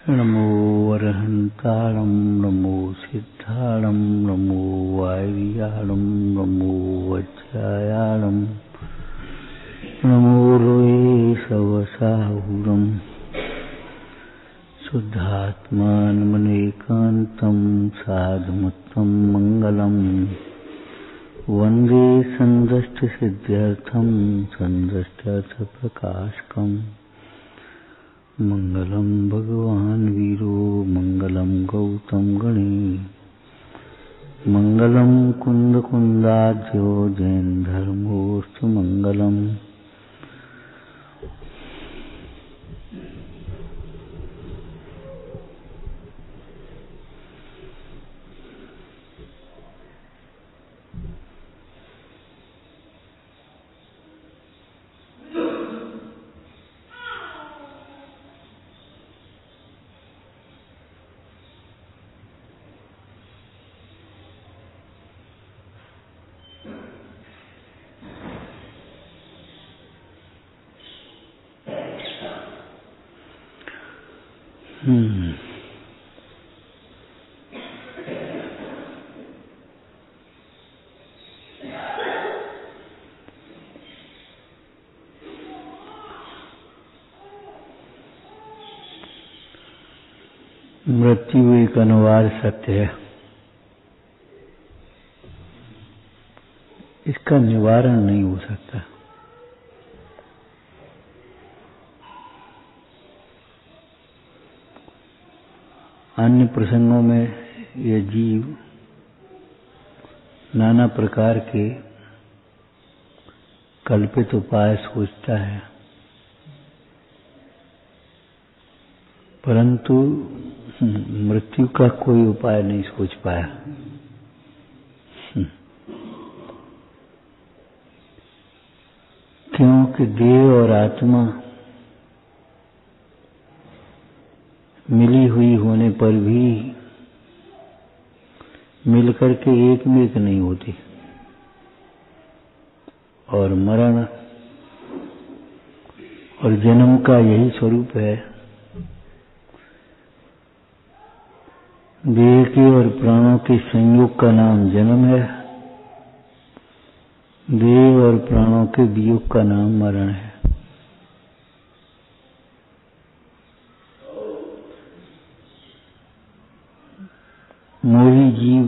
नमो अरहंताणं नमो सिद्धाणं नमो वायुयाणं नमो वज्रायाणं नमो लोये सवसाहुरं शुद्धात्मानमनेकान्तं साधुमत्तं मंगलम् वन्दे सन्दष्टसिद्ध्यर्थं सन्दष्टार्थप्रकाशकम् मंगलम भगवान वीरो मंगलम गौतम गणे मंगलम कुंद कुंदाध्यो जैन धर्मोस्तु मंगलम। मृत्यु एक अनिवार्य सत्य है। इसका निवारण नहीं हो सकता। अन्य प्रसंगों में यह जीव नाना प्रकार के कल्पित उपाय सोचता है, परंतु मृत्यु का कोई उपाय नहीं सोच पाया। क्योंकि देह और आत्मा मिली हुई होने पर भी मिलकर के एक में एक नहीं होती, और मरण और जन्म का यही स्वरूप है। देह के और प्राणों के संयोग का नाम जन्म है, देह और प्राणों के वियोग का नाम मरण है। मोही जीव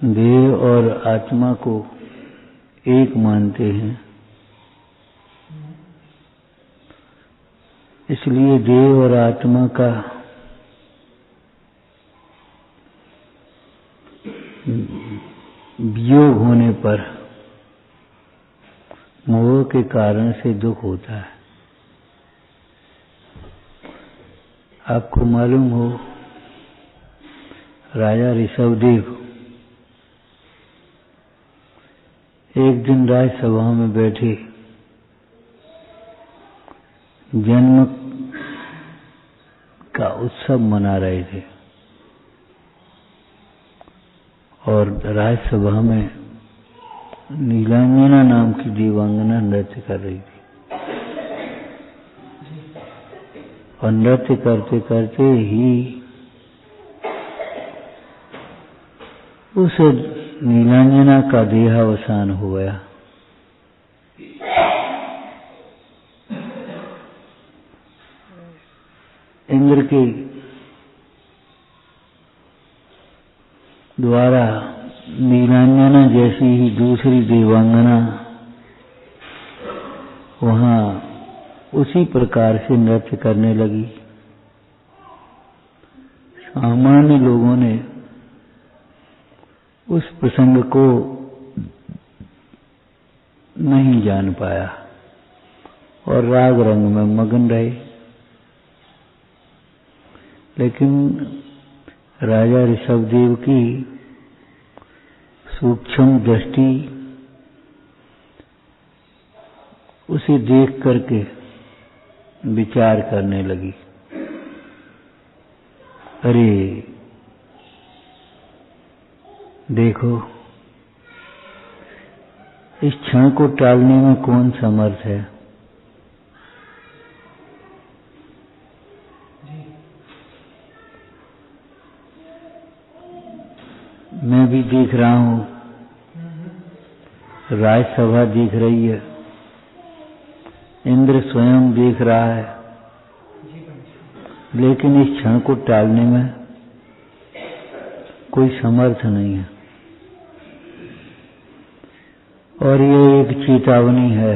देह और आत्मा को एक मानते हैं, इसलिए देह और आत्मा का वियोग होने पर मोह के कारण से दुख होता है। आपको मालूम हो, राजा ऋषभदेव एक दिन राजसभा में बैठे जन्म का उत्सव मना रहे थे, और राजसभा में नीलांजना नाम की देवांगना नृत्य कर रही थी, और नृत्य करते करते ही उस नीलांजना का देहावसान हो गया। इंद्र के द्वारा नीलांजना जैसी ही दूसरी देवांगना वहां उसी प्रकार से नृत्य करने लगी। सामान्य लोगों ने उस प्रसंग को नहीं जान पाया और राग रंग में मगन रहे, लेकिन राजा ऋषभदेव की सूक्ष्म दृष्टि उसे देख करके विचार करने लगी। अरे देखो, इस क्षण को टालने में कौन समर्थ है? मैं भी देख रहा हूं, राज्यसभा देख रही है, इंद्र स्वयं देख रहा है, लेकिन इस क्षण को टालने में कोई समर्थ नहीं है। और ये एक चेतावनी है,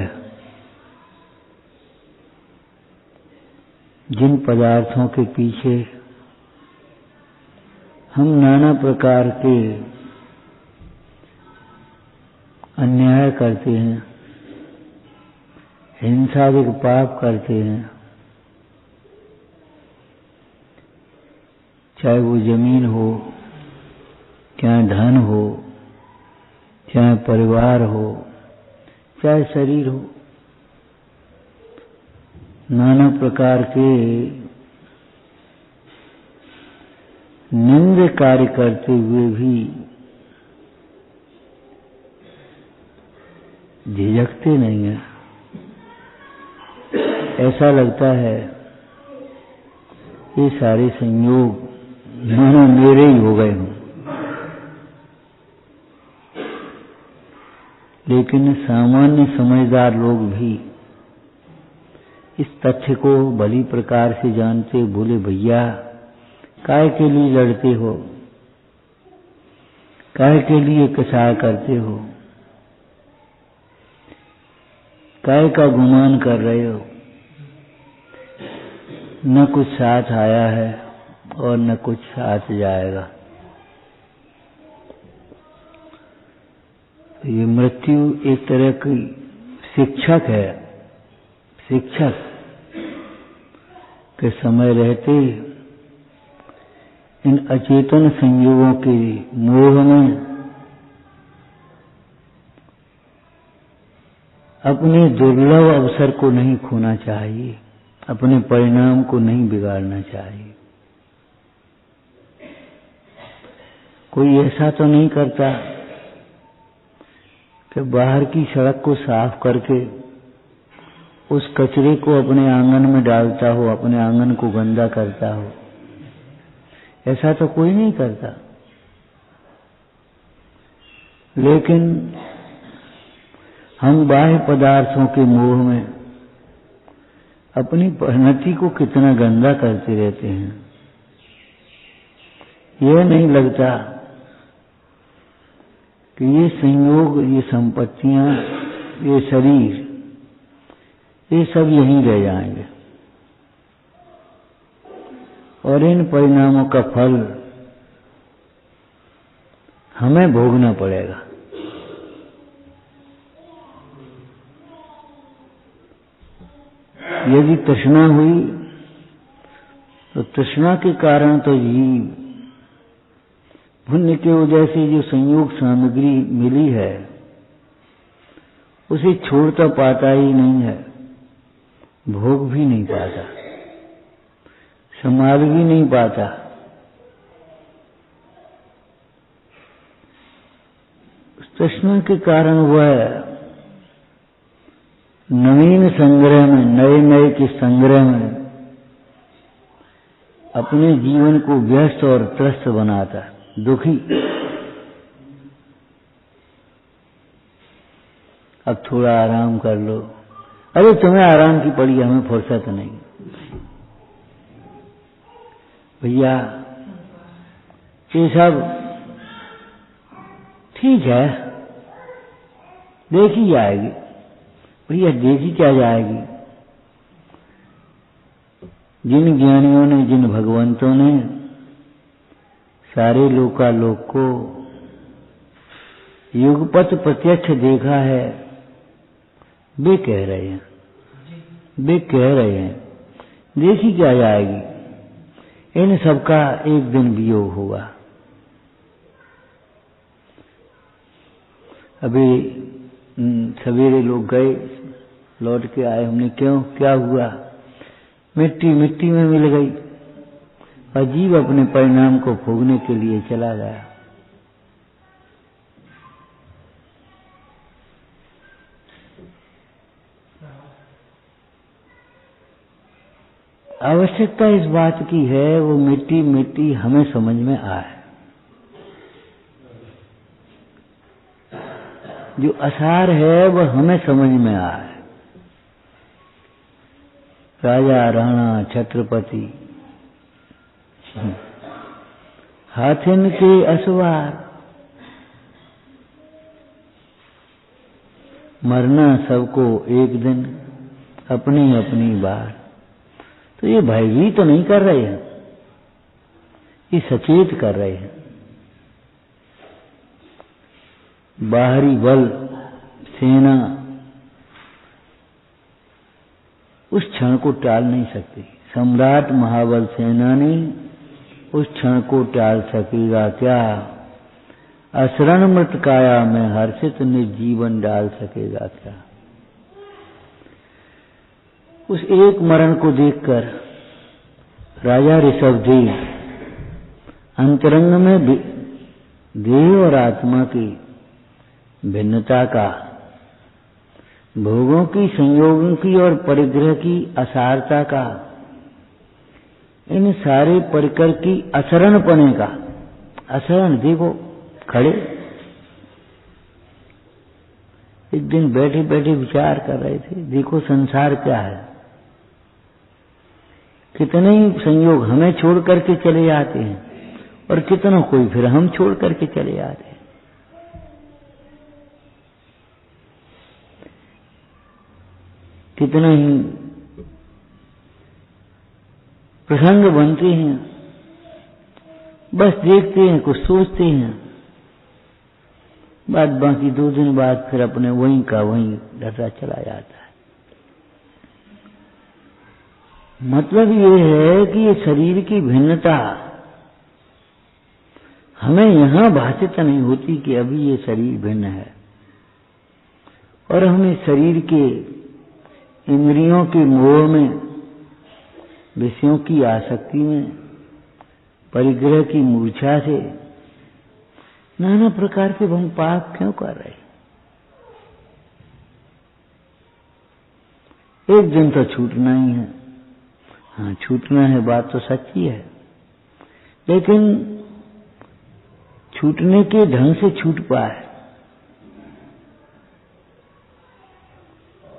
जिन पदार्थों के पीछे हम नाना प्रकार के अन्याय करते हैं, हिंसादिक पाप करते हैं, चाहे वो जमीन हो, चाहे धन हो, चाहे परिवार हो, चाहे शरीर हो, नाना प्रकार के निंद कार्य करते हुए भी झिझकते नहीं है। ऐसा लगता है ये सारे संयोग मानो मेरे ही हो गए हों। लेकिन सामान्य समझदार लोग भी इस तथ्य को भली प्रकार से जानते, बोले भैया काय के लिए लड़ते हो, काय के लिए कसाय करते हो, काय का गुमान कर रहे हो, न कुछ साथ आया है और न कुछ साथ जाएगा। ये मृत्यु एक तरह की शिक्षक है, शिक्षक के समय रहते इन अचेतन संयोगों के मोह में अपने दुर्लभ अवसर को नहीं खोना चाहिए, अपने परिणाम को नहीं बिगाड़ना चाहिए। कोई ऐसा तो नहीं करता कि बाहर की सड़क को साफ करके उस कचरे को अपने आंगन में डालता हो, अपने आंगन को गंदा करता हो। ऐसा तो कोई नहीं करता। लेकिन हम बाह्य पदार्थों के मोह में अपनी परिणति को कितना गंदा करते रहते हैं। यह नहीं लगता कि ये संयोग, ये संपत्तियां, ये शरीर, ये सब यहीं रह जाएंगे और इन परिणामों का फल हमें भोगना पड़ेगा। यदि तृष्णा हुई तो तृष्णा के कारण तो जीव पुण्य के वजह से जो संयोग सामग्री मिली है उसे छोड़ता पाता ही नहीं है, भोग भी नहीं पाता, संभाल भी नहीं पाता। तृष्णा के कारण वह नवीन संग्रह में, नए नए के संग्रह में अपने जीवन को व्यस्त और त्रस्त बनाता, दुखी। अब थोड़ा आराम कर लो, अरे तुम्हें आराम की पड़ी, हमें फुर्सत नहीं। भैया ये सब ठीक है, देखी जाएगी। भैया देखी क्या जाएगी? जिन ज्ञानियों ने, जिन भगवंतों ने सारे लोकालोक को युगपत प्रत्यक्ष देखा है, वे कह रहे हैं, देखी क्या जाएगी? इन सबका एक दिन वियोग होगा। अभी सवेरे लोग गए, लौट के आए, हमने क्यों, क्या हुआ? मिट्टी मिट्टी में मिल गई और जीव अपने परिणाम को भोगने के लिए चला गया। आवश्यकता इस बात की है वो मिट्टी मिट्टी हमें समझ में आए। जो असार है वह हमें समझ में आए। राजा राणा छत्रपति हाथिन के असवार, मरना सबको एक दिन, अपनी अपनी बार। तो ये भयभीत तो नहीं कर रहे हैं, ये सचेत कर रहे हैं। बाहरी बल, सेना उस क्षण को टाल नहीं सकती। सम्राट महाबल सेना ने उस क्षण को टाल सकेगा क्या? असरण मृत काया में हर्षित निर्जीवन डाल सकेगा क्या? उस एक मरण को देखकर राजा ऋषभदेव अंतरंग में देह और आत्मा की भिन्नता का, भोगों की, संयोगों की और परिग्रह की असारता का, इन सारे परिकर की असरणपने का, असरण देखो खड़े एक दिन बैठे बैठे विचार कर रहे थे, देखो संसार क्या है, कितने ही संयोग हमें छोड़ करके चले जाते हैं और कितनों कोई फिर हम छोड़ करके चले जाते हैं। कितना ही प्रसंग बनते हैं, बस देखते हैं, कुछ सोचते हैं, बाद बाकी 2 दिन बाद फिर अपने वहीं का वहीं डटा चला जाता है। मतलब ये है कि ये शरीर की भिन्नता हमें यहां भाषित नहीं होती कि अभी ये शरीर भिन्न है, और हमें शरीर के इंद्रियों के मोह में, विषयों की आसक्ति में, परिग्रह की मूर्छा से नाना प्रकार के हम पाप क्यों कर रहे? एक दिन तो छूटना ही है। हाँ, छूटना है, बात तो सच्ची है, लेकिन छूटने के ढंग से छूट पाए,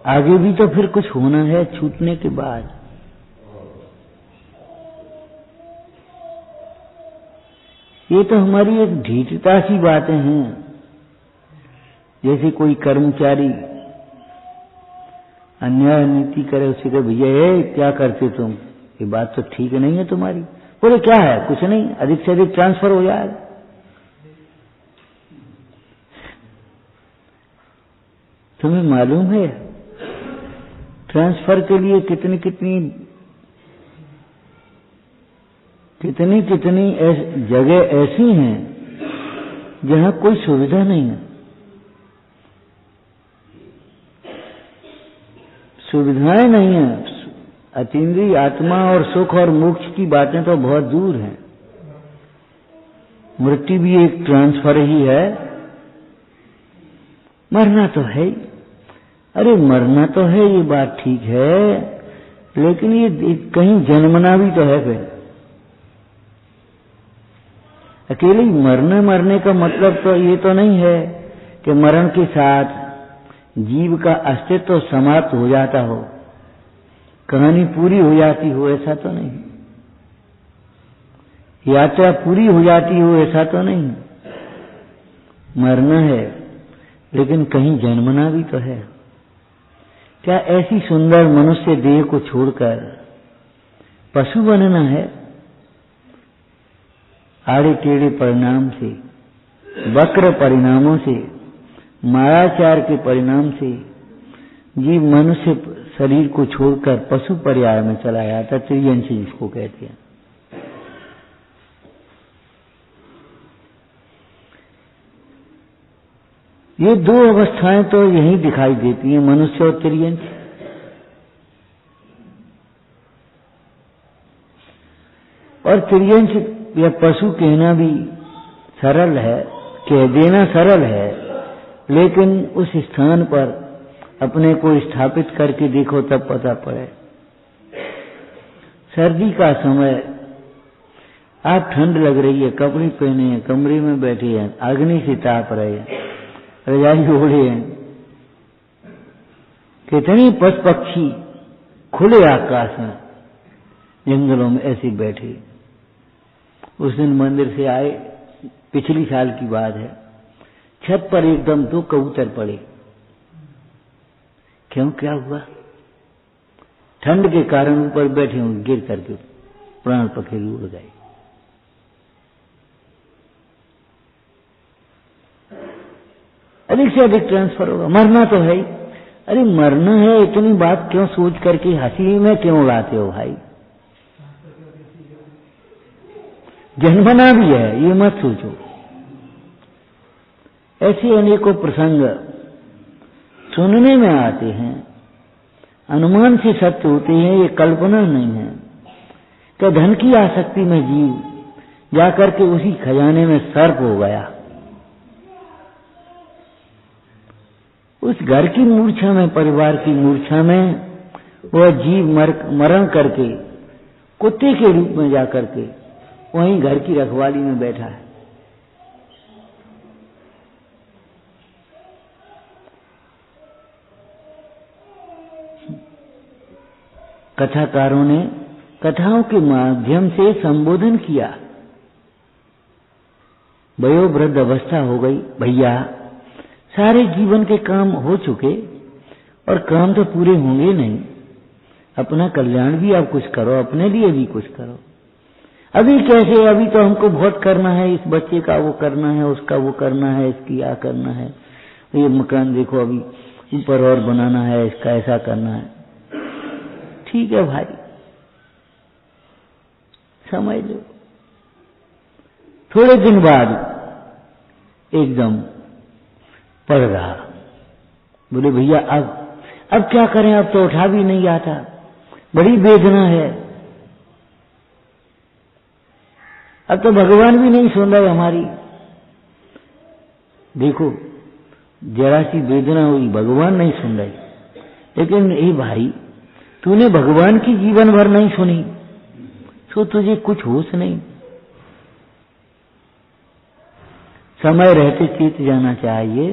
आगे भी तो फिर कुछ होना है छूटने के बाद। ये तो हमारी एक ढीठता सी बातें हैं, जैसे कोई कर्मचारी अन्याय नीति करे, उसे कहे भैया ये क्या करते तुम, ये बात तो ठीक नहीं है तुम्हारी। बोले क्या है, कुछ नहीं, अधिक से अधिक ट्रांसफर हो जाएगा। तुम्हें मालूम है ट्रांसफर के लिए कितनी जगह ऐसी हैं जहां कोई सुविधा नहीं है। सुविधाएं नहीं है, अतीन्द्रिय आत्मा और सुख और मोक्ष की बातें तो बहुत दूर हैं। मृत्यु भी एक ट्रांसफर ही है, मरना तो है ही। अरे मरना तो है, ये बात ठीक है, लेकिन ये कहीं जन्मना भी तो है। फिर अकेले मरने का मतलब तो ये तो नहीं है कि मरण के साथ जीव का अस्तित्व समाप्त हो जाता हो, कहानी पूरी हो जाती हो, ऐसा तो नहीं। यात्रा पूरी हो जाती हो, ऐसा तो नहीं। मरना है, लेकिन कहीं जन्मना भी तो है। क्या ऐसी सुंदर मनुष्य देह को छोड़कर पशु बनना है? आड़े टेढ़े परिणाम से, वक्र परिणामों से, मायाचार के परिणाम से जीव मनुष्य शरीर को छोड़कर पशु पर्याय में चला जाता, त्रियंश जिसको कहते हैं। ये 2 अवस्थाएं तो यही दिखाई देती हैं, मनुष्य और त्रियंश। और त्रियंश या पशु कहना भी सरल है, कह देना सरल है, लेकिन उस स्थान पर अपने को स्थापित करके देखो तब पता पड़े। सर्दी का समय, आप ठंड लग रही है, कपड़े पहने हैं, कमरे में बैठे हैं, अग्नि से ताप रहे हैं, रजाई ओढ़े हैं। कितने पशु पक्षी खुले आकाश में जंगलों में ऐसे बैठे। उस दिन मंदिर से आए, पिछली साल की बात है, छत पर एकदम 2 कबूतर पड़े। क्यों, क्या हुआ? ठंड के कारण ऊपर बैठे हूं, गिर करके प्राण पखेरु उड़ गए। अधिक से अधिक ट्रांसफर होगा, मरना तो है ही। अरे मरना है, इतनी बात क्यों सोच करके हंसी में क्यों उड़ाते हो भाई? जन्मना भी है, ये मत सोचो। ऐसे अनेकों प्रसंग सुनने में आते हैं, अनुमान से सत्य होते हैं, ये कल्पना नहीं है। कि धन की आसक्ति में जीव जाकर के उसी खजाने में सर्प हो गया। उस घर की मूर्छा में, परिवार की मूर्छा में वह जीव मरण करके कुत्ते के रूप में जाकर के वहीं घर की रखवाली में बैठा है। कथाकारों ने कथाओं के माध्यम से संबोधन किया। वयोवृद्ध अवस्था हो गई, भैया सारे जीवन के काम हो चुके और काम तो पूरे होंगे नहीं। अपना कल्याण भी आप कुछ करो, अपने लिए भी कुछ करो। अभी कैसे, अभी तो हमको बहुत करना है, इस बच्चे का वो करना है, उसका वो करना है, इसकी आ करना है, ये मकान देखो अभी ऊपर और बनाना है, इसका ऐसा करना है। ठीक है भाई, समझ लो। थोड़े दिन बाद एकदम पड़ रहा। बोले भैया अब क्या करें, अब तो उठा भी नहीं आता, बड़ी वेदना है। अब तो भगवान भी नहीं सुन रहे हमारी। देखो जरा सी वेदना हुई, भगवान नहीं सुन रहे। लेकिन ए भाई, तूने भगवान की जीवन भर नहीं सुनी तो तुझे कुछ होश नहीं। समय रहते चीत जाना चाहिए।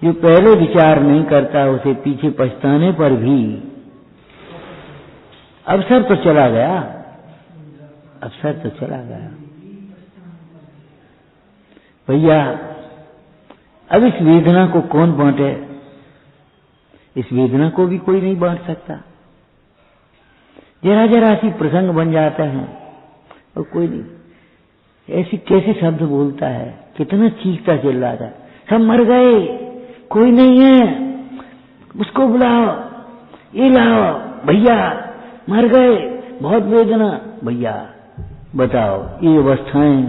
जो पहले विचार नहीं करता उसे पीछे पछताने पर भी अवसर तो चला गया, अवसर तो चला गया। भैया अब इस वेदना को कौन बांटे? इस वेदना को भी कोई नहीं बांट सकता। जरा जरा सी प्रसंग बन जाता है और कोई नहीं, ऐसी कैसे शब्द बोलता है, कितना चीखता चिल्लाता है, सब मर गए, कोई नहीं है, उसको बुलाओ, ये लाओ, भैया मर गए, बहुत वेदना। भैया बताओ, ये अवस्थाएं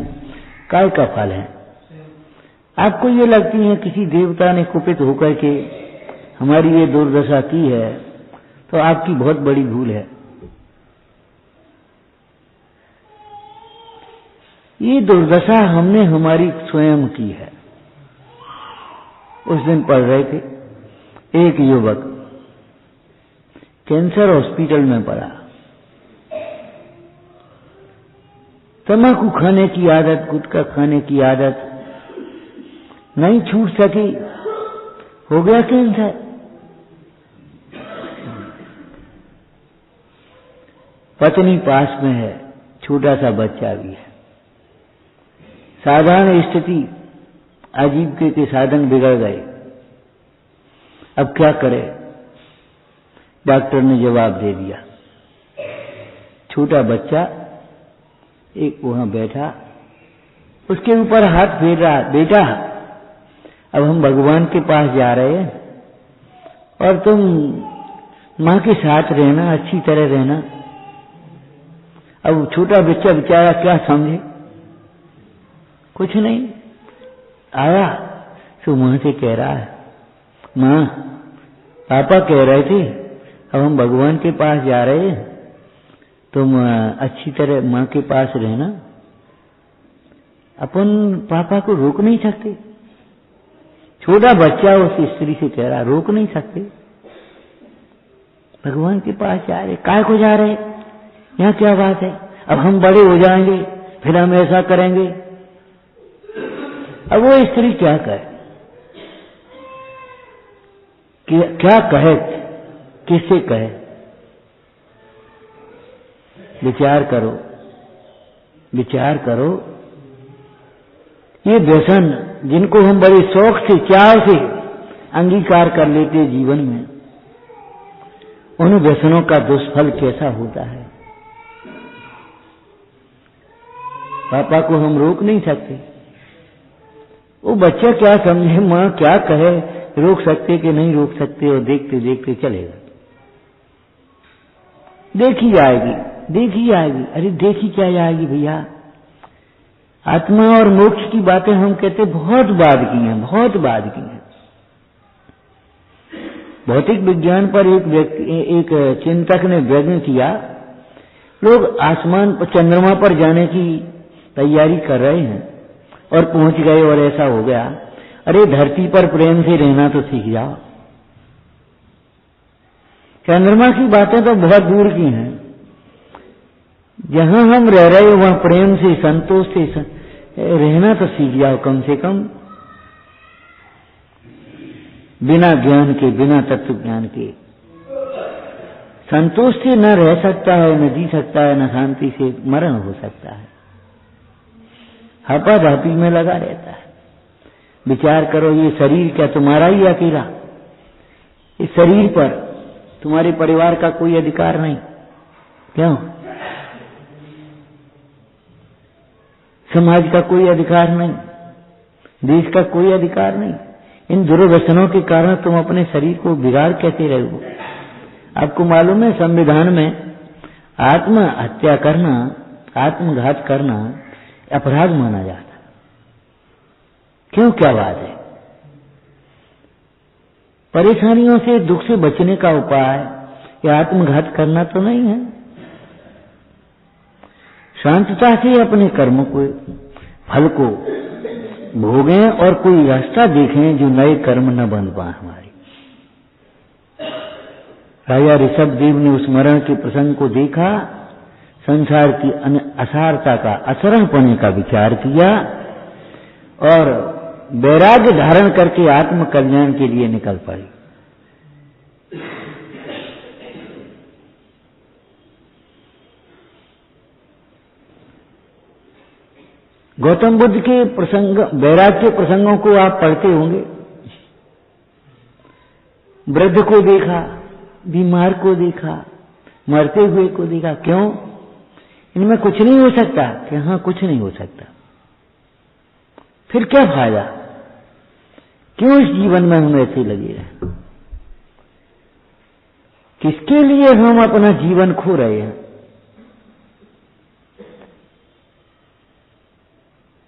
काय का फल है? आपको ये लगती है किसी देवता ने कुपित होकर के हमारी ये दुर्दशा की है, तो आपकी बहुत बड़ी भूल है। ये दुर्दशा हमने हमारी स्वयं की है। उस दिन पढ़ रहे थे, एक युवक कैंसर हॉस्पिटल में पड़ा। तम्बाकू खाने की आदत, गुटखा खाने की आदत नहीं छूट सकी, हो गया कैंसर। पत्नी पास में है, छोटा सा बच्चा भी है। साधारण स्थिति, आजीविका के साधन बिगड़ गए। अब क्या करे? डॉक्टर ने जवाब दे दिया। छोटा बच्चा एक वहां बैठा, उसके ऊपर हाथ फेर रहा, बेटा अब हम भगवान के पास जा रहे हैं और तुम मां के साथ रहना, अच्छी तरह रहना। अब छोटा बच्चा बेचारा क्या समझे, कुछ नहीं। आया तो मां से कह रहा है, मां पापा कह रहे थे अब हम भगवान के पास जा रहे हैं, तुम अच्छी तरह मां के पास रहना। अपन पापा को रोक नहीं सकते। छोटा बच्चा उस स्त्री से कह रहा, रोक नहीं सकते, भगवान के पास जा रहे, काय को जा रहे, यहाँ क्या बात है, अब हम बड़े हो जाएंगे फिर हम ऐसा करेंगे। अब वो स्त्री क्या कहे, क्या कहे, किससे कहे? विचार करो, विचार करो। ये व्यसन जिनको हम बड़े शौक से, चाव से अंगीकार कर लेते जीवन में, उन व्यसनों का दुष्फल कैसा होता है। पापा को हम रोक नहीं सकते, वो बच्चा क्या समझे, माँ क्या कहे, रोक सकते कि नहीं रोक सकते, और देखते देखते चलेगा। देखी जाएगी, देखी जाएगी। अरे देखी क्या जाएगी भैया, आत्मा और मोक्ष की बातें हम कहते बहुत बाद की हैं, बहुत बाद की हैं। भौतिक विज्ञान पर एक चिंतक ने व्यंग किया, लोग आसमान पर, चंद्रमा पर जाने की तैयारी कर रहे हैं और पहुंच गए, और ऐसा हो गया। अरे धरती पर प्रेम से रहना तो सीख जाओ। चंद्रमा की बातें तो बहुत दूर की हैं, जहां हम रह रहे हो वहां प्रेम से, संतोष से रहना तो सीख जाओ कम से कम। बिना ज्ञान के, बिना तत्व ज्ञान के संतोष से न रह सकता है, न जी सकता है, न शांति से मरण हो सकता है, हापाधापी में लगा रहता है। विचार करो, ये शरीर क्या तुम्हारा ही अकेला? इस शरीर पर तुम्हारे परिवार का कोई अधिकार नहीं, क्यों? समाज का कोई अधिकार नहीं, देश का कोई अधिकार नहीं। इन दुर्व्यसनों के कारण तुम अपने शरीर को बिगाड़ कैसे रहे हो? आपको मालूम है संविधान में आत्महत्या करना, आत्मघात करना अपराध माना जाता। क्यों, क्या बात है? परेशानियों से, दुख से बचने का उपाय या आत्मघात करना तो नहीं है। शांतता से अपने कर्म को, फल को भोगें और कोई रास्ता देखें जो नए कर्म न बन पाए हमारे। राजा ऋषभदेव ने उस मरण के प्रसंग को देखा, संसार की असारता का, असरणपने का विचार किया और वैराग्य धारण करके आत्म कल्याण के लिए निकल पड़े। गौतम बुद्ध के प्रसंग, वैराग्य के प्रसंगों को आप पढ़ते होंगे। वृद्ध को देखा, बीमार को देखा, मरते हुए को देखा। क्यों? इनमें कुछ नहीं हो सकता? कि हाँ, कुछ नहीं हो सकता। फिर क्या फायदा? क्यों इस जीवन में हम ऐसे लगे रहे? किसके लिए हम अपना जीवन खो रहे हैं?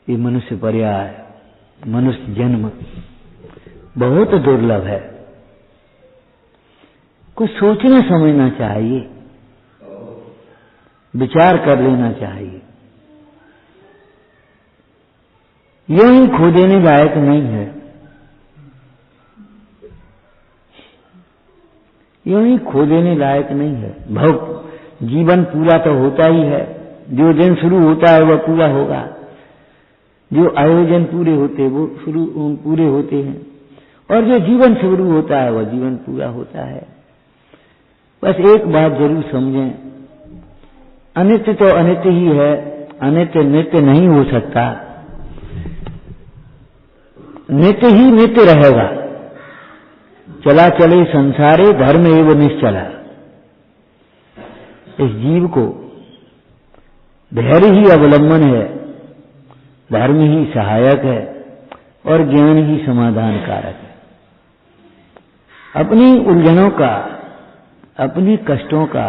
ये मनुष्य पर्याय, मनुष्य जन्म बहुत दुर्लभ है। कुछ सोचना समझना चाहिए, विचार कर लेना चाहिए। यूं ही खो देने लायक नहीं है, यूं ही खो देने लायक नहीं है। भव जीवन पूरा तो होता ही है, जो दिन शुरू होता है वह पूरा होगा, जो आयोजन पूरे होते वो पूरे होते हैं, और जो जीवन शुरू होता है वह जीवन पूरा होता है। बस एक बात जरूर समझें, अनित्य तो अनित्य ही है, अनित्य नित्य नहीं हो सकता। नित्य ही नित्य रहेगा। चला चले संसारे धर्म एवं निश्चला। इस जीव को धैर्य ही अवलंबन है, धर्म ही सहायक है और ज्ञान ही समाधान कारक है। अपनी उलझनों का, अपनी कष्टों का,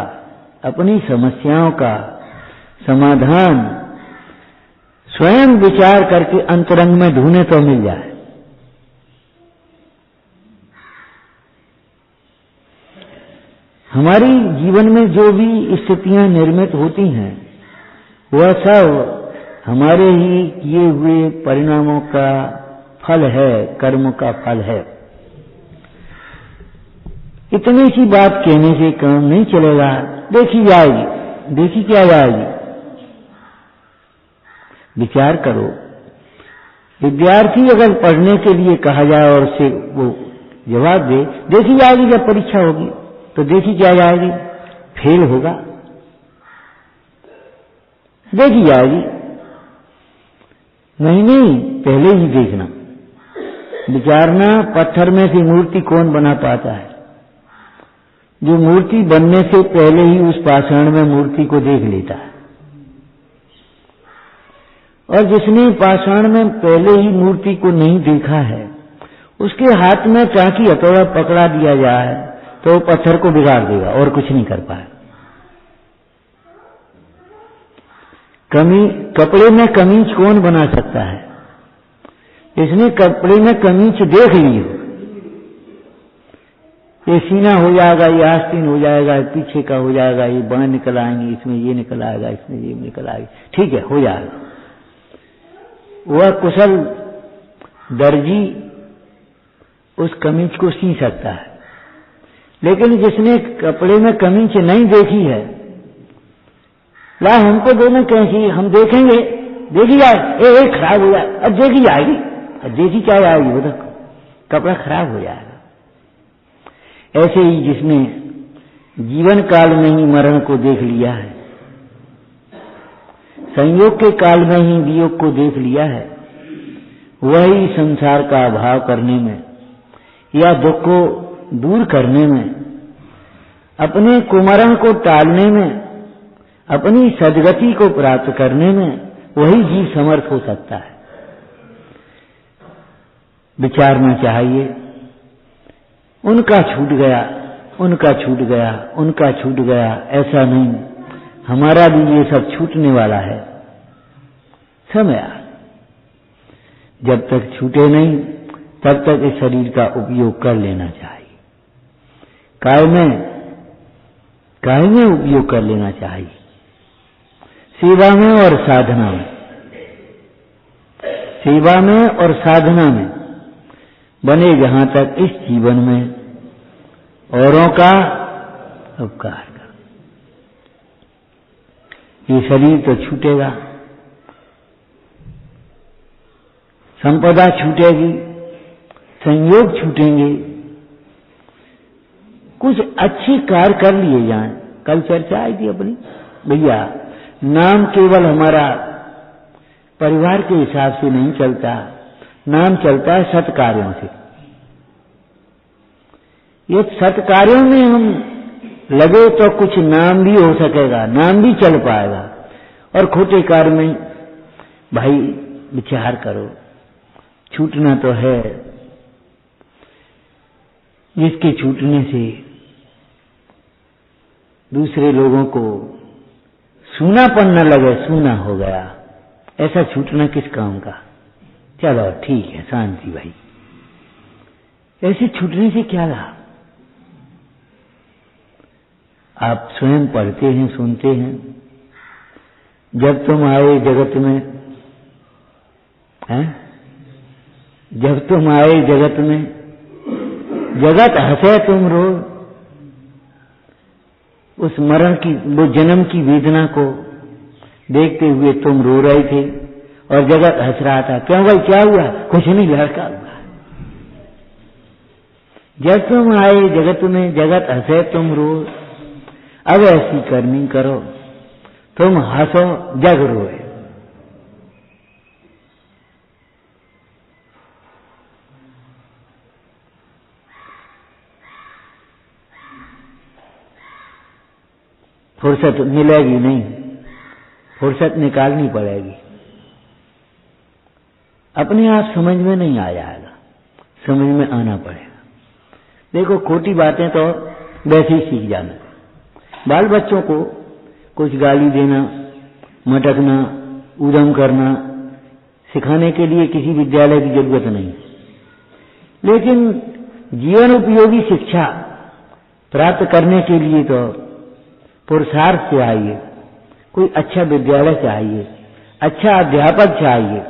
अपनी समस्याओं का समाधान स्वयं विचार करके अंतरंग में ढूंढे तो मिल जाए। हमारी जीवन में जो भी स्थितियां निर्मित होती हैं वह सब हमारे ही किए हुए परिणामों का फल है, कर्म का फल है। इतनी सी बात कहने से काम नहीं चलेगा। देखी जाएगी, देखी क्या जाएगी? विचार करो, विद्यार्थी अगर पढ़ने के लिए कहा जाए और उसे वो जवाब दे, देखी जाएगी जब परीक्षा होगी तो देखी क्या जाएगी, फेल होगा, देखी जाएगी। नहीं, पहले ही देखना, विचारना पत्थर में से मूर्ति कौन बना पाता है। जो मूर्ति बनने से पहले ही उस पाषाण में मूर्ति को देख लेता है, और जिसने पाषाण में पहले ही मूर्ति को नहीं देखा है उसके हाथ में चाकी हथौड़ा पकड़ा दिया जाए तो वो पत्थर को बिगाड़ देगा और कुछ नहीं कर पाए। कपड़े में कमीज कौन बना सकता है? इसने कपड़े में कमीज देख ली हो, ये सीना हो जाएगा, ये आस्तीन हो जाएगा, पीछे का हो जाएगा, ये बाएं निकल आएंगे, इसमें ये निकल आएगा, इसमें ये निकल आएगी, ठीक है, हो जाएगा। वह कुशल दर्जी उस कमीज को सी सकता है, लेकिन जिसने कपड़े में कमीज नहीं देखी है, ला हमको दोनों कैसी, हम देखेंगे, देखी जाए, एक खराब हो जाए, अब देखी जाएगी, अब देखी क्या जाएगी, वो तो कपड़ा खराब हो जाएगा। ऐसे ही जिसने जीवन काल में ही मरण को देख लिया है, संयोग के काल में ही वियोग को देख लिया है, वही संसार का अभाव करने में या दुख को दूर करने में, अपने कुमरण को टालने में, अपनी सद्गति को प्राप्त करने में वही जीव समर्थ हो सकता है। विचारना चाहिए, उनका छूट गया, उनका छूट गया, उनका छूट गया, ऐसा नहीं, हमारा भी ये सब छूटने वाला है। समय जब तक छूटे नहीं तब तक इस शरीर का उपयोग कर लेना चाहिए, काय में उपयोग कर लेना चाहिए, सेवा में और साधना में, सेवा में और साधना में बने जहां तक इस जीवन में औरों का उपकार कर। ये शरीर तो छूटेगा, संपदा छूटेगी, संयोग छूटेंगे, कुछ अच्छी कार्य कर लिए जाएं। कल चर्चा आई थी अपनी, भैया नाम केवल हमारा परिवार के हिसाब से नहीं चलता, नाम चलता है सत्कार्यों से। ये सत्कार्यों में हम लगे तो कुछ नाम भी हो सकेगा, नाम भी चल पाएगा, और खोटे कार्य में भाई विचार करो, छूटना तो है, जिसके छूटने से दूसरे लोगों को सूनापन न लगे, सूना हो गया, ऐसा छूटना किस काम का। चलो ठीक है, शांति भाई, ऐसे छूटने से क्या लाभ। आप स्वयं पढ़ते हैं, सुनते हैं, जब तुम आए जगत में, जब तुम आए जगत में, जगत हंसे तुम रो, उस मरण की, वो जन्म की वेदना को देखते हुए तुम रो रहे थे और जगत हंस रहा था। क्यों भाई, क्या हुआ? कुछ नहीं, लड़का हुआ। जब तुम आए जगत में, जगत हंसे तुम रो, अब ऐसी करनी करो, तुम हंसो जग रोए। फुर्सत मिलेगी नहीं, फुर्सत निकालनी पड़ेगी। अपने आप समझ में नहीं आ जाएगा, समझ में आना पड़ेगा। देखो खोटी बातें तो वैसे ही सीख जाना। बाल बच्चों को कुछ गाली देना, मटकना, उदम करना सिखाने के लिए किसी विद्यालय की जरूरत नहीं, लेकिन जीवन उपयोगी शिक्षा प्राप्त करने के लिए तो पुरुषार्थ चाहिए, कोई अच्छा विद्यालय चाहिए, अच्छा अध्यापक चाहिए,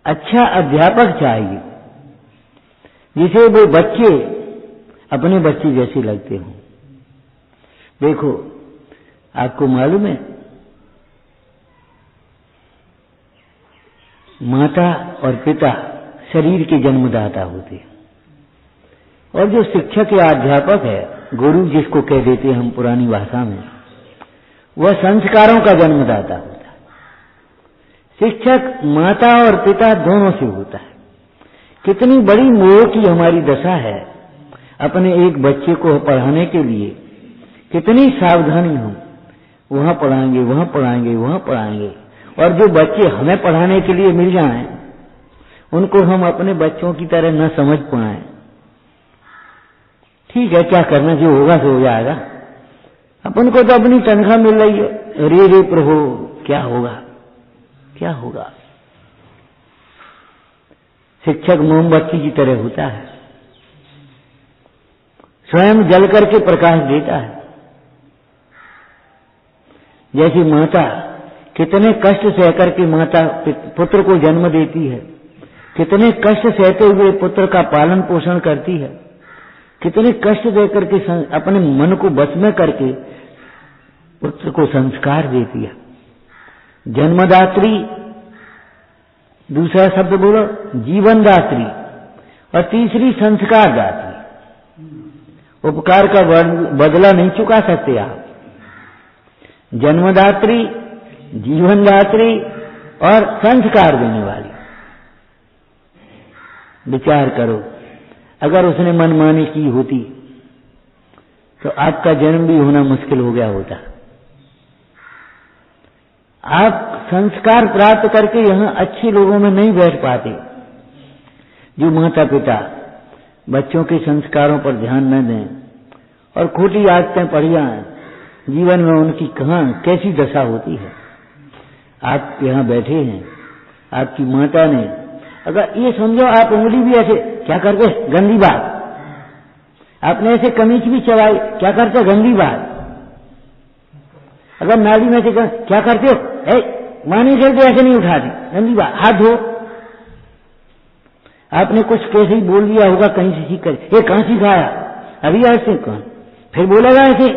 अच्छा अध्यापक चाहिए, जिसे वो बच्चे अपने बच्चे जैसे लगते हों। देखो आपको मालूम है, माता और पिता शरीर के जन्मदाता होते हैं, और जो शिक्षक या अध्यापक है, गुरु जिसको कह देते हैं हम पुरानी भाषा में, वह संस्कारों का जन्मदाता होता है। शिक्षक माता और पिता दोनों से होता है। कितनी बड़ी मोह की हमारी दशा है, अपने एक बच्चे को पढ़ाने के लिए कितनी सावधानी हो, वहां पढ़ाएंगे, वहां पढ़ाएंगे, वहां पढ़ाएंगे, और जो बच्चे हमें पढ़ाने के लिए मिल जाएं, उनको हम अपने बच्चों की तरह न समझ पाए। ठीक है, क्या करना, जो होगा सो हो जाएगा, अपन को तो अपनी तनख्वाह मिल रही है, रे रे प्रभु क्या होगा, क्या होगा। शिक्षक मोमबत्ती की तरह होता है, स्वयं जल करके प्रकाश देता है। जैसे माता कितने कष्ट सहकर के माता पुत्र को जन्म देती है, कितने कष्ट सहते हुए पुत्र का पालन पोषण करती है, कितने कष्ट देकर के अपने मन को बस में करके पुत्र को संस्कार देती है। जन्मदात्री, दूसरा शब्द बोलो जीवनदात्री, और तीसरी संस्कार दात्री। उपकार का बदला नहीं चुका सकते आप। जन्मदात्री, जीवनदात्री और संस्कार देने वाली। विचार करो, अगर उसने मनमानी की होती तो आपका जन्म भी होना मुश्किल हो गया होता। आप संस्कार प्राप्त करके यहां अच्छे लोगों में नहीं बैठ पाते। जो माता पिता बच्चों के संस्कारों पर ध्यान न दें और खोटी आदतें पड़ जाएं, जीवन में उनकी कहां कैसी दशा होती है। आप यहां बैठे हैं, आपकी माता ने अगर ये समझो आप उंगली भी ऐसे क्या करते, गंदी बात, आपने ऐसे कमीज भी चबाई, क्या करते, गंदी बात। अगर नाली में से क्या करते हो, मां नहीं चलते, ऐसे नहीं उठाती, गंदी बात, हाथ धो। आपने कुछ कैसे ही बोल दिया होगा कहीं से सीख कर, ये कहां सिखाया, अभी ऐसे कहां, फिर बोलेगा ऐसे।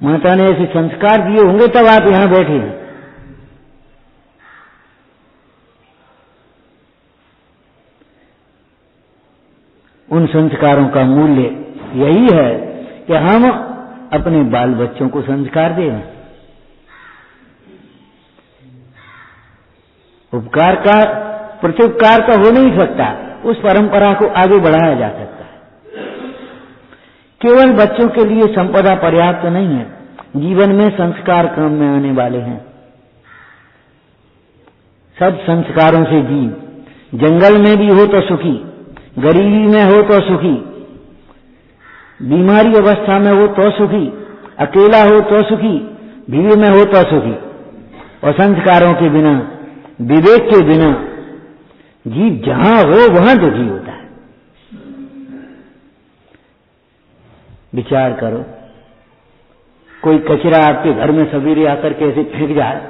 माता ने ऐसे संस्कार दिए होंगे तब आप यहां बैठे हैं। उन संस्कारों का मूल्य यही है कि हम अपने बाल बच्चों को संस्कार दें। उपकार का प्रत्युपकार तो हो नहीं सकता, उस परंपरा को आगे बढ़ाया जा सकता है। केवल बच्चों के लिए संपदा पर्याप्त नहीं है, जीवन में संस्कार काम में आने वाले हैं। सब संस्कारों से जीव, जंगल में भी हो तो सुखी, गरीबी में हो तो सुखी, बीमारी अवस्था में हो तो सुखी, अकेला हो तो सुखी, भीड़ में हो तो सुखी। और संस्कारों के बिना, विवेक के बिना जीव जहां हो वहां दुखी होता है। विचार करो, कोई कचरा आपके घर में सवेरे आकर के ऐसे फेंक जाए,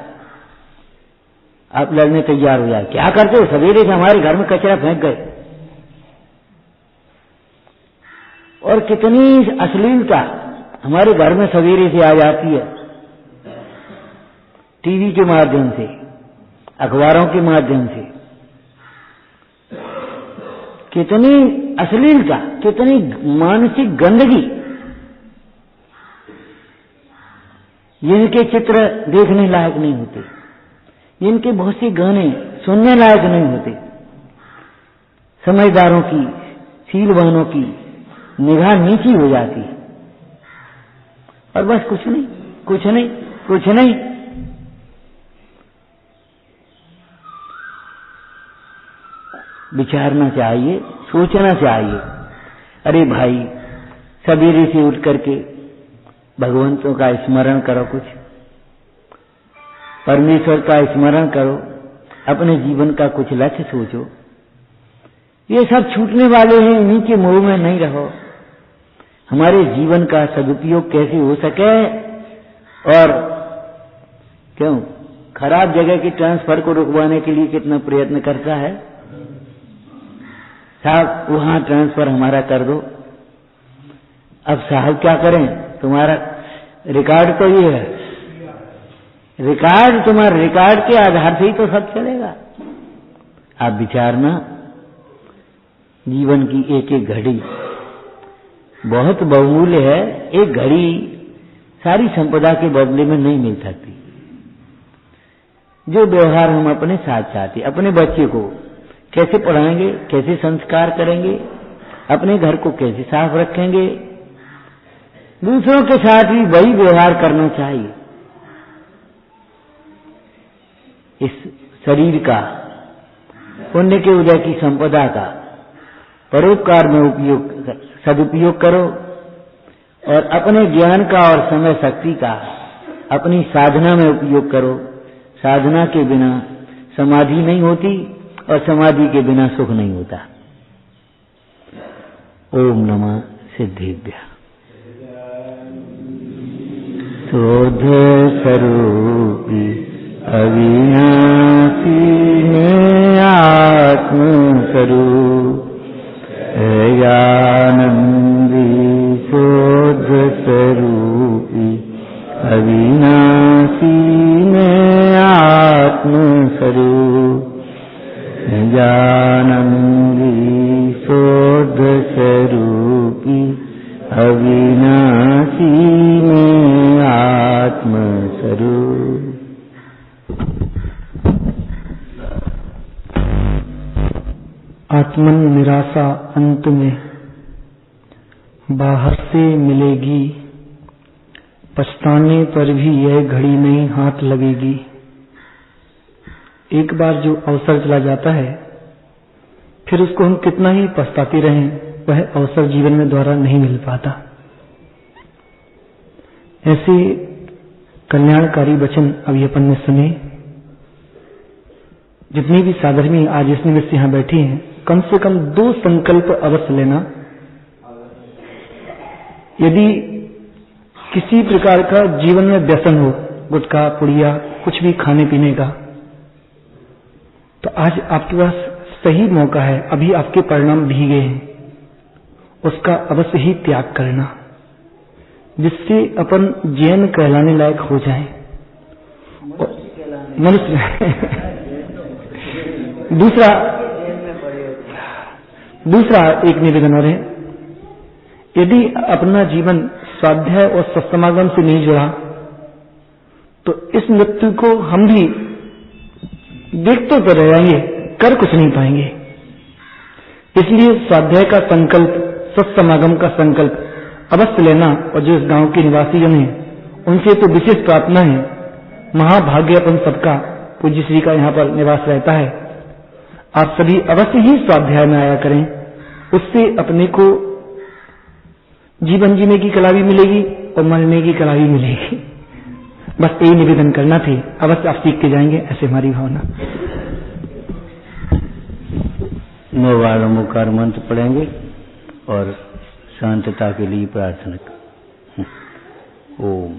आप लड़ने तैयार हो जाए, क्या करते हो, सवेरे से हमारे घर में कचरा फेंक गए। और कितनी अश्लीलता हमारे घर में सवेरे से आ जाती है, टीवी के माध्यम से, अखबारों के माध्यम से। कितनी अश्लीलता, कितनी मानसिक गंदगी। जिनके चित्र देखने लायक नहीं होते, जिनके बहुत से गाने सुनने लायक नहीं होते। समझदारों की, शीलवानों की निगाह नीची हो जाती है, और बस कुछ नहीं, कुछ नहीं, कुछ नहीं। विचारना चाहिए, सोचना चाहिए। अरे भाई, सवेरे से उठ करके भगवंतों का स्मरण करो, कुछ परमेश्वर का स्मरण करो, अपने जीवन का कुछ लक्ष्य सोचो। ये सब छूटने वाले हैं, इन्हीं के मोह में नहीं रहो। हमारे जीवन का सदुपयोग कैसे हो सके, और क्यों खराब जगह की ट्रांसफर को रुकवाने के लिए कितना प्रयत्न करता है। साहब वहां ट्रांसफर हमारा कर दो। अब साहब क्या करें, तुम्हारा रिकॉर्ड तो ये है, रिकॉर्ड तुम्हारे रिकॉर्ड के आधार से ही तो सब चलेगा। आप विचारना, जीवन की एक एक घड़ी बहुत बहुमूल्य है। एक घड़ी सारी संपदा के बदले में नहीं मिल सकती। जो व्यवहार हम अपने साथ चाहते, अपने बच्चे को कैसे पढ़ाएंगे, कैसे संस्कार करेंगे, अपने घर को कैसे साफ रखेंगे, दूसरों के साथ भी वही व्यवहार करना चाहिए। इस शरीर का, पुण्य के उदय की संपदा का परोपकार में सदुपयोग करो और अपने ज्ञान का और समय शक्ति का अपनी साधना में उपयोग करो। साधना के बिना समाधि नहीं होती और समाधि के बिना सुख नहीं होता। ओम नमः सिद्धेभ्यः। शोध स्वरूपी अविनाशी में आत्म स्वरूप आनंदी शोध स्वरूपी अविनाशी में आत्म स्वरूप आनंदी शोध स्वरूपी अविनाशी में आत्म स्वरूप। आत्मन निराशा अंत में बाहर से मिलेगी, पछताने पर भी यह घड़ी नहीं हाथ लगेगी। एक बार जो अवसर चला जाता है, फिर उसको हम कितना ही पछताते रहें, वह अवसर जीवन में दोबारा नहीं मिल पाता। ऐसे कल्याणकारी वचन अभी अपन ने सुने। जितनी भी साधर्मी आज इस निमित्त से यहां बैठी हैं, कम से कम 2 संकल्प अवश्य लेना। यदि किसी प्रकार का जीवन में व्यसन हो, गुटखा पुड़िया कुछ भी खाने पीने का, तो आज आपके पास सही मौका है। अभी आपके परिणाम भीगे हैं, उसका अवश्य ही त्याग करना, जिससे अपन जैन कहलाने लायक हो जाएं। मनुष्य दूसरा एक निवेदन और है, यदि अपना जीवन स्वाध्याय और सत्समागम से नहीं जुड़ा, तो इस मृत्यु को हम भी देखते तो रह जाएंगे, कर कुछ नहीं पाएंगे। इसलिए स्वाध्याय का संकल्प, सत्समागम का संकल्प अवश्य लेना। और जो इस गांव के निवासी जन हैं, उनसे तो विशेष प्रार्थना है, महाभाग्य अपन सबका पूज्य श्री का यहाँ पर निवास रहता है। आप सभी अवश्य ही स्वाध्याय में आया करें, उससे अपने को जीवन जीने की कला भी मिलेगी और मरने की कला भी मिलेगी। बस यही निवेदन करना थी, अवश्य आप सीख के जाएंगे, ऐसे हमारी भावना। 9 बार ओंकार मंत्र पढ़ेंगे और शांतता के लिए प्रार्थना। ओम।